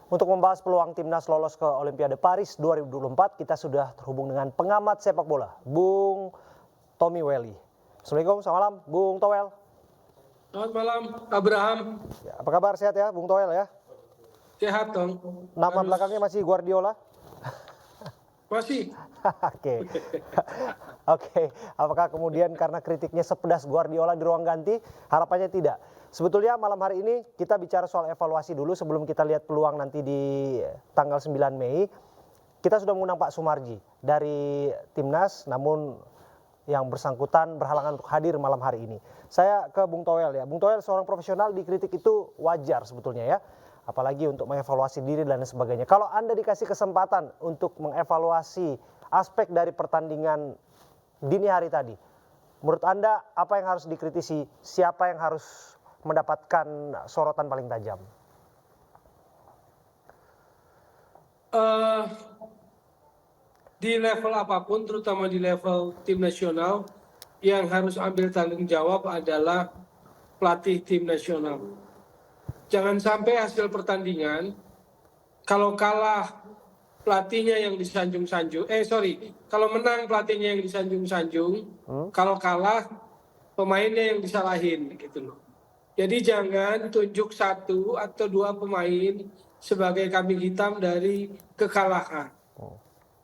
Untuk membahas peluang timnas lolos ke Olimpiade Paris 2024, kita sudah terhubung dengan pengamat sepak bola, Bung Tommy Welly. Assalamualaikum, selamat malam, Bung Towel. Selamat malam, Abraham. Ya, apa kabar, sehat ya, Bung Towel ya? Sehat dong. Nama belakangnya masih Guardiola? Masih. Oke. Oke. Apakah kemudian karena kritiknya sepedas Guardiola di ruang ganti? Harapannya tidak. Sebetulnya malam hari ini kita bicara soal evaluasi dulu sebelum kita lihat peluang nanti di tanggal 9 Mei. Kita sudah mengundang Pak Sumarji dari Timnas, namun yang bersangkutan berhalangan untuk hadir malam hari ini. Saya ke Bung Towel ya. Bung Towel seorang profesional, dikritik itu wajar sebetulnya ya. Apalagi untuk mengevaluasi diri dan sebagainya. Kalau Anda dikasih kesempatan untuk mengevaluasi aspek dari pertandingan dini hari tadi, menurut Anda apa yang harus dikritisi, siapa yang harus mendapatkan sorotan paling tajam? Di level apapun, terutama di level tim nasional, yang harus ambil tanggung jawab adalah pelatih tim nasional. Jangan sampai hasil pertandingan, kalau kalah pelatihnya yang disanjung-sanjung, kalau menang pelatihnya yang disanjung-sanjung, kalau kalah pemainnya yang disalahin gitu loh. Jadi jangan tunjuk satu atau dua pemain sebagai kambing hitam dari kekalahan.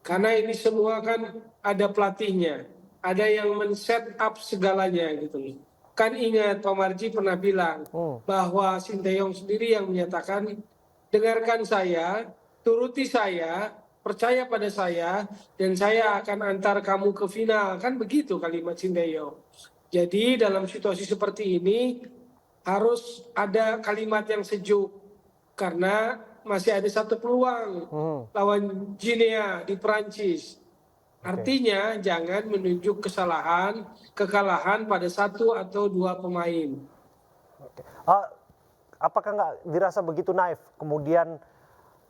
Karena ini semua kan ada pelatihnya, ada yang men-set up segalanya gitu loh. Kan ingat Pak Marji pernah bilang bahwa Sinteyong sendiri yang menyatakan, dengarkan saya, turuti saya, percaya pada saya, dan saya akan antar kamu ke final. Kan begitu kalimat Sinteyong. Jadi dalam situasi seperti ini harus ada kalimat yang sejuk. Karena masih ada satu peluang lawan Guinea di Perancis. Artinya jangan menunjuk kekalahan pada satu atau dua pemain. Apakah nggak dirasa begitu naif kemudian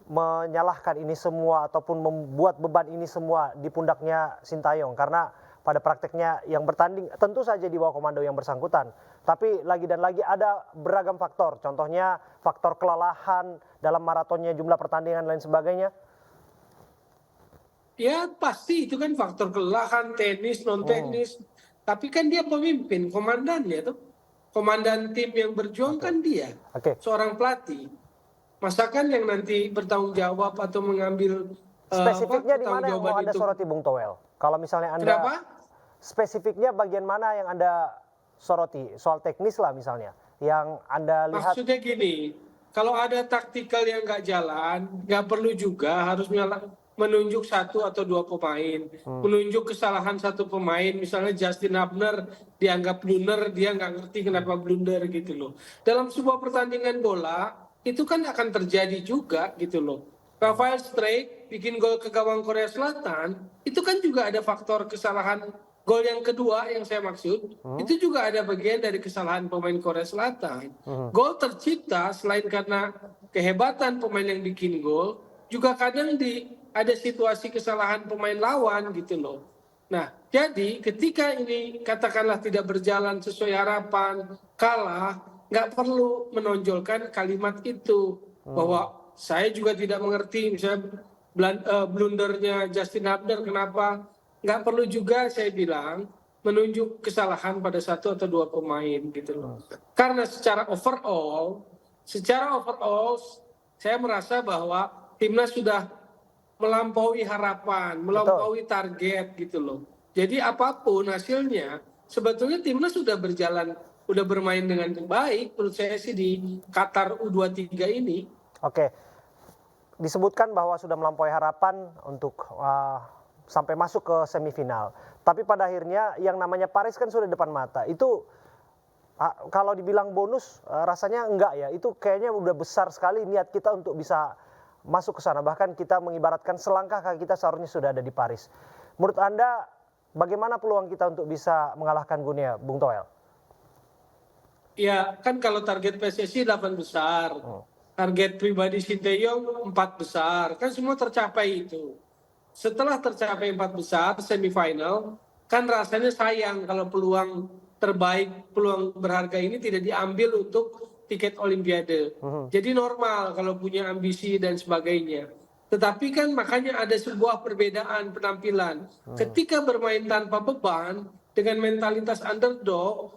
menyalahkan ini semua ataupun membuat beban ini semua di pundaknya Sintayong? Karena pada prakteknya yang bertanding tentu saja di bawah komando yang bersangkutan. Tapi lagi dan lagi ada beragam faktor. Contohnya faktor kelelahan dalam maratonnya, jumlah pertandingan dan lain sebagainya. Ya pasti itu kan faktor kelelahan, teknis, non teknis. Tapi kan dia pemimpin, komandannya tuh. Komandan tim yang berjuang kan dia. Seorang pelatih. Masakan yang nanti bertanggung jawab atau mengambil spesifiknya di mana yang mau Anda soroti, Bung Towel? Kalau misalnya Anda spesifiknya bagian mana yang Anda soroti? Soal teknis lah misalnya yang Anda lihat. Maksudnya gini, kalau ada taktikal yang nggak jalan, nggak perlu juga harus menunjuk satu atau dua pemain, menunjuk kesalahan satu pemain, misalnya Justin Hubner dianggap blunder, dia nggak ngerti kenapa blunder gitu loh. Dalam sebuah pertandingan bola itu kan akan terjadi juga gitu loh. Rafael Strijk bikin gol ke gawang Korea Selatan, itu kan juga ada faktor kesalahan. Gol yang kedua yang saya maksud, itu juga ada bagian dari kesalahan pemain Korea Selatan. Gol tercipta selain karena kehebatan pemain yang bikin gol, juga kadang ada situasi kesalahan pemain lawan gitu loh. Nah, jadi ketika ini katakanlah tidak berjalan sesuai harapan, kalah, nggak perlu menonjolkan kalimat itu. Bahwa saya juga tidak mengerti misalnya blundernya Justin Hubner kenapa. Nggak perlu juga saya bilang menunjuk kesalahan pada satu atau dua pemain gitu loh. Karena secara overall saya merasa bahwa timnas sudah melampaui harapan, melampaui target gitu loh. Jadi apapun hasilnya, sebetulnya timnas sudah bermain dengan baik menurut saya sih di Qatar U23 ini. Oke. Disebutkan bahwa sudah melampaui harapan untuk sampai masuk ke semifinal. Tapi pada akhirnya yang namanya Paris kan sudah depan mata. Itu kalau dibilang bonus rasanya enggak ya. Itu kayaknya udah besar sekali niat kita untuk bisa masuk ke sana. Bahkan kita mengibaratkan selangkah kaki kita seharusnya sudah ada di Paris. Menurut Anda bagaimana peluang kita untuk bisa mengalahkan Guinea, Bung Towel? Ya kan kalau target PSSI 8 besar. Target pribadi Sinteyong 4 besar. Kan semua tercapai itu. Setelah tercapai 4 besar semifinal, kan rasanya sayang kalau peluang terbaik, peluang berharga ini tidak diambil untuk tiket Olimpiade. Jadi normal kalau punya ambisi dan sebagainya. Tetapi kan makanya ada sebuah perbedaan penampilan. Ketika bermain tanpa beban, dengan mentalitas underdog,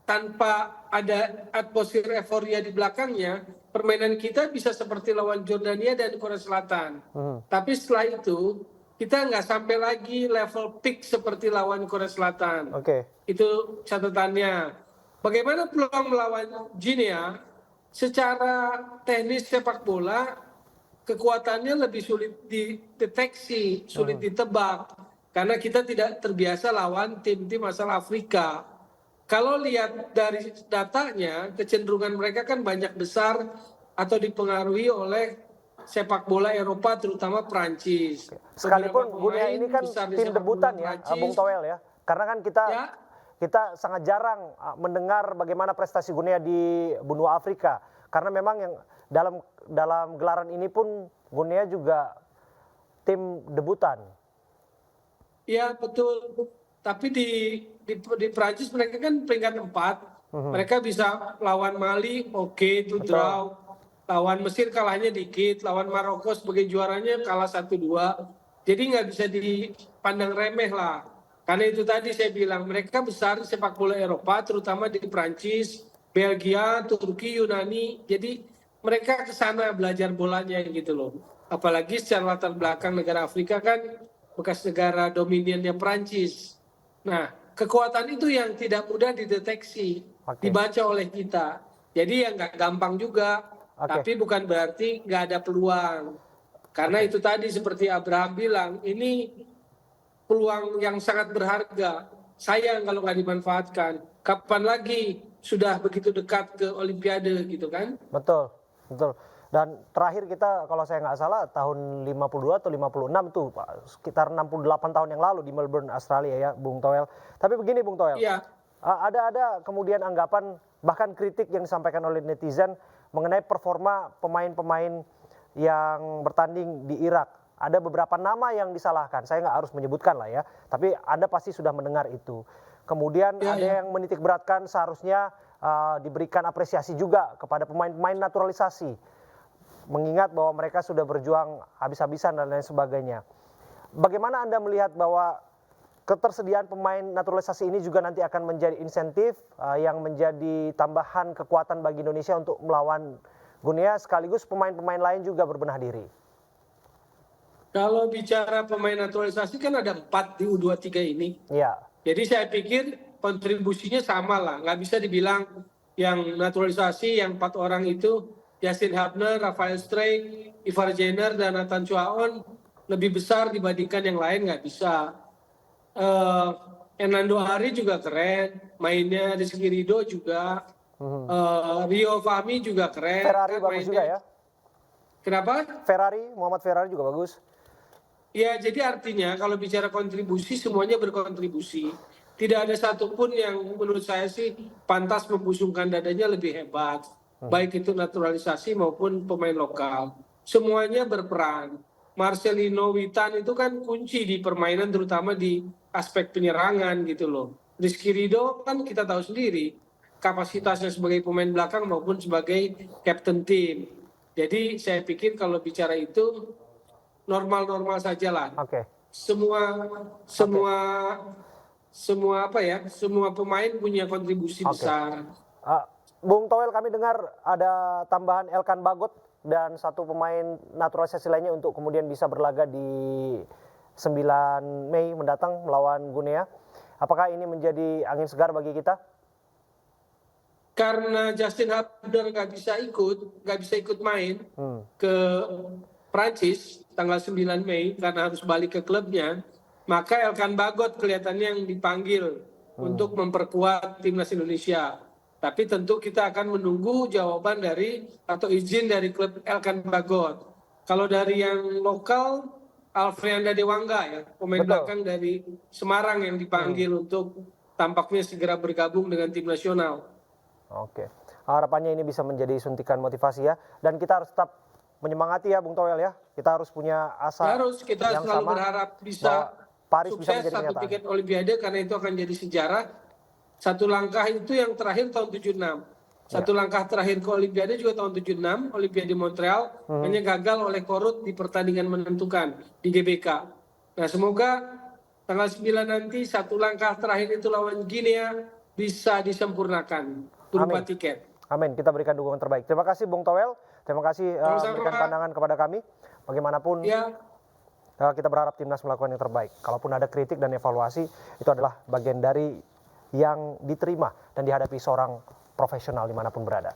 tanpa ada atmosfer euforia di belakangnya, permainan kita bisa seperti lawan Jordania dan Korea Selatan. Tapi setelah itu, kita nggak sampai lagi level peak seperti lawan Korea Selatan. Itu catatannya. Bagaimana peluang melawan Guinea? Secara teknis sepak bola, kekuatannya lebih sulit dideteksi, sulit ditebak. Karena kita tidak terbiasa lawan tim-tim asal Afrika. Kalau lihat dari datanya, kecenderungan mereka kan banyak besar atau dipengaruhi oleh sepak bola Eropa, terutama Prancis. Sekalipun Guinea ini kan tim debutan ya, Bung Toel ya. Karena kan kita sangat jarang mendengar bagaimana prestasi Guinea di benua Afrika. Karena memang yang dalam gelaran ini pun Guinea juga tim debutan. Iya betul. Tapi di Prancis mereka kan peringkat 4. Mereka bisa lawan Mali, oke, itu draw. Lawan Mesir kalahnya dikit, lawan Maroko sebagai juaranya kalah 1-2. Jadi nggak bisa dipandang remeh lah. Karena itu tadi saya bilang, mereka besar di sepak bola Eropa, terutama di Prancis, Belgia, Turki, Yunani. Jadi mereka ke sana belajar bolanya gitu loh. Apalagi secara latar belakang negara Afrika kan bekas negara dominannya Prancis. Nah, kekuatan itu yang tidak mudah dideteksi, dibaca oleh kita. Jadi yang nggak gampang juga, tapi bukan berarti nggak ada peluang. Karena itu tadi seperti Abraham bilang, ini peluang yang sangat berharga. Sayang kalau nggak dimanfaatkan. Kapan lagi sudah begitu dekat ke Olimpiade gitu kan? Betul, betul. Dan terakhir kita kalau saya nggak salah tahun 52 atau 56 tuh Pak, sekitar 68 tahun yang lalu di Melbourne, Australia ya, Bung Toel. Tapi begini Bung Toel, ada kemudian anggapan bahkan kritik yang disampaikan oleh netizen mengenai performa pemain-pemain yang bertanding di Irak. Ada beberapa nama yang disalahkan, saya nggak harus menyebutkan lah ya, tapi Anda pasti sudah mendengar itu. Kemudian ada yang menitik beratkan seharusnya diberikan apresiasi juga kepada pemain-pemain naturalisasi. Mengingat bahwa mereka sudah berjuang habis-habisan dan lain sebagainya. Bagaimana Anda melihat bahwa ketersediaan pemain naturalisasi ini juga nanti akan menjadi insentif yang menjadi tambahan kekuatan bagi Indonesia untuk melawan Guinea, sekaligus pemain-pemain lain juga berbenah diri? Kalau bicara pemain naturalisasi kan ada 4 di U23 ini. Iya. Jadi saya pikir kontribusinya sama lah. Nggak bisa dibilang yang naturalisasi yang 4 orang itu Justin Hubner, Rafael Streyk, Ivar Jenner, dan Nathan Chuaon lebih besar dibandingkan yang lain, nggak bisa. Hernando Ari juga keren, mainnya Rizky Ridho juga, Rio Fahmi juga keren. Ferrari bagus juga ya? Kenapa? Muhammad Ferrari juga bagus. Ya, jadi artinya kalau bicara kontribusi, semuanya berkontribusi. Tidak ada satupun yang menurut saya sih pantas membusungkan dadanya lebih hebat. Baik itu naturalisasi maupun pemain lokal. Semuanya berperan. Marcelino Witan itu kan kunci di permainan terutama di aspek penyerangan gitu loh. Rizky Ridho kan kita tahu sendiri kapasitasnya sebagai pemain belakang maupun sebagai captain tim. Jadi saya pikir kalau bicara itu normal-normal saja lah. Semua pemain punya kontribusi besar. Bung Toel, kami dengar ada tambahan Elkan Bagot dan satu pemain naturalisasi lainnya untuk kemudian bisa berlaga di 9 Mei mendatang melawan Guinea. Apakah ini menjadi angin segar bagi kita? Karena Justin Hubner nggak bisa ikut main ke Prancis tanggal 9 Mei karena harus balik ke klubnya, maka Elkan Bagot kelihatannya yang dipanggil untuk memperkuat timnas Indonesia. Tapi tentu kita akan menunggu jawaban atau izin dari klub Elkan Bagot. Kalau dari yang lokal, Alfreanda Dewangga ya, pemain belakang dari Semarang yang dipanggil untuk tampaknya segera bergabung dengan tim nasional. Harapannya ini bisa menjadi suntikan motivasi ya. Dan kita harus tetap menyemangati ya Bung Toel ya. Kita harus punya asa kita yang selalu sama berharap bisa Paris sukses bisa satu tiket Olimpiade karena itu akan jadi sejarah. Satu langkah itu yang terakhir tahun 76. Satu langkah terakhir ke Olimpiade juga tahun 76, Olimpiade Montreal, hanya gagal oleh Korut di pertandingan menentukan di GBK. Nah, semoga tanggal 9 nanti satu langkah terakhir itu lawan Guinea bisa disempurnakan berupa Amin. tiket. Amin, kita berikan dukungan terbaik. Terima kasih Bung Towel, terima kasih memberikan pandangan kepada kami. Bagaimanapun Ya, kita berharap timnas melakukan yang terbaik. Kalaupun ada kritik dan evaluasi, itu adalah bagian dari yang diterima dan dihadapi seorang profesional dimanapun berada.